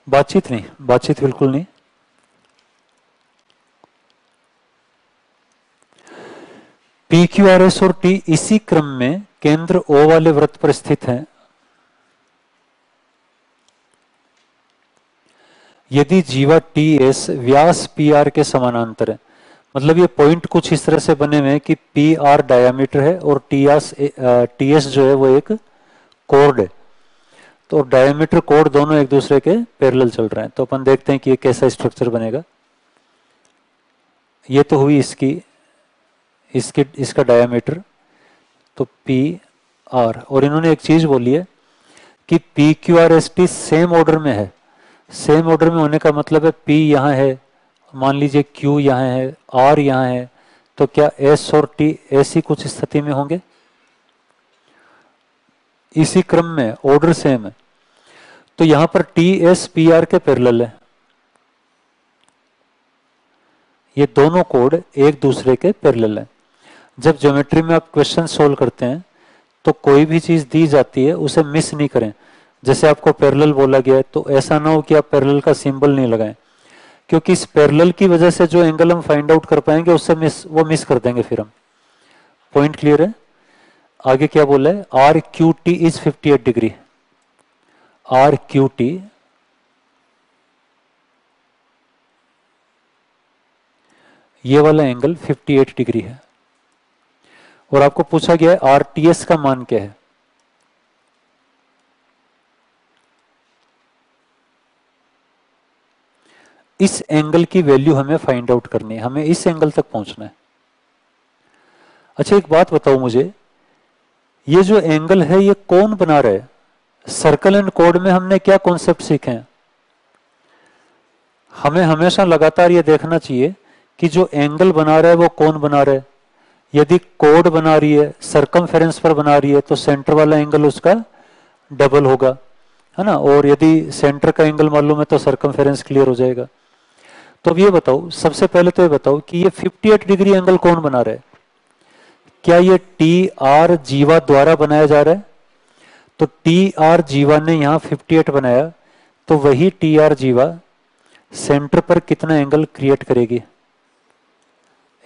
बातचीत नहीं, बातचीत बिल्कुल नहीं। पी क्यू आर एस और टी इसी क्रम में केंद्र ओ वाले वृत्त पर स्थित हैं। यदि जीवा टी एस व्यास पी आर के समानांतर है, मतलब ये पॉइंट कुछ इस तरह से बने हुए हैं कि पी आर डायामीटर है और टी एस जो है वो एक कोड है, तो डायमीटर कोड दोनों एक दूसरे के पैरेलल चल रहे हैं। तो अपन देखते हैं कि ये कैसा स्ट्रक्चर बनेगा। ये तो हुई इसका डायमीटर, तो पी आर, और इन्होंने एक चीज बोली है कि P Q R S T same order में है। सेम ऑर्डर में होने का मतलब है पी यहाँ है, मान लीजिए क्यू यहाँ है, आर यहाँ है, तो क्या एस और टी ऐसी कुछ स्थिति में होंगे? इसी क्रम में ऑर्डर सेम है, तो यहां पर टी एस पी आर के पैरेलल है। ये दोनों कोड एक दूसरे के पैरेलल है। जब ज्योमेट्री में आप क्वेश्चन सोल्व करते हैं तो कोई भी चीज दी जाती है उसे मिस नहीं करें। जैसे आपको पैरेलल बोला गया है तो ऐसा ना हो कि आप पैरेलल का सिंबल नहीं लगाएं, क्योंकि इस पैरेलल की वजह से जो एंगल हम फाइंड आउट कर पाएंगे उससे मिस कर देंगे फिर हम। पॉइंट क्लियर है? आगे क्या बोला है? आर क्यू टी इज 58 डिग्री। आर क्यू टी ये वाला एंगल 58 डिग्री है, और आपको पूछा गया है आर टी एस का मान क्या है। इस एंगल की वैल्यू हमें फाइंड आउट करनी है, हमें इस एंगल तक पहुंचना है। अच्छा एक बात बताओ मुझे, ये जो एंगल है ये कौन बना रहा है? सर्कल एंड कोड में हमने क्या कॉन्सेप्ट सीखे हैं? हमें हमेशा लगातार ये देखना चाहिए कि जो एंगल बना रहा है वो कौन बना रहा है। यदि कोड बना रही है, सर्कमफेरेंस पर बना रही है, तो सेंटर वाला एंगल उसका डबल होगा, है ना। और यदि सेंटर का एंगल मालूम है तो सर्कमफेरेंस क्लियर हो जाएगा। तो अब ये बताओ, सबसे पहले तो ये बताओ कि ये 58 डिग्री एंगल कौन बना रहा है? क्या ये टी आर जीवा द्वारा बनाया जा रहा है? तो टी आर जीवा ने यहां 58 बनाया, तो वही टी आर जीवा सेंटर पर कितना एंगल क्रिएट करेगी?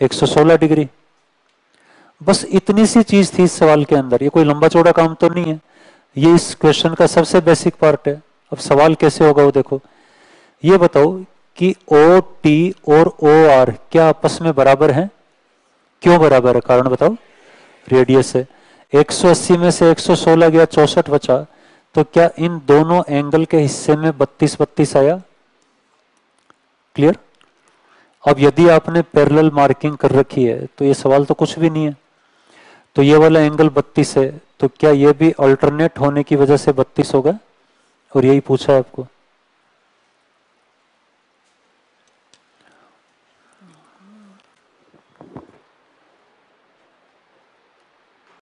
116 डिग्री। बस इतनी सी चीज थी इस सवाल के अंदर, ये कोई लंबा चौड़ा काम तो नहीं है, ये इस क्वेश्चन का सबसे बेसिक पार्ट है। अब सवाल कैसे होगा वो देखो। ये बताओ कि ओ टी और ओ आर क्या आपस में बराबर हैं? क्यों बराबर है? कारण बताओ। रेडियस है। 180 में से 116 गया, 64 बचा, तो क्या इन दोनों एंगल के हिस्से में 32 32 आया? क्लियर? अब यदि आपने पैरेलल मार्किंग कर रखी है तो ये सवाल तो कुछ भी नहीं है। तो ये वाला एंगल 32 है, तो क्या ये भी अल्टरनेट होने की वजह से 32 होगा? और यही पूछा है आपको।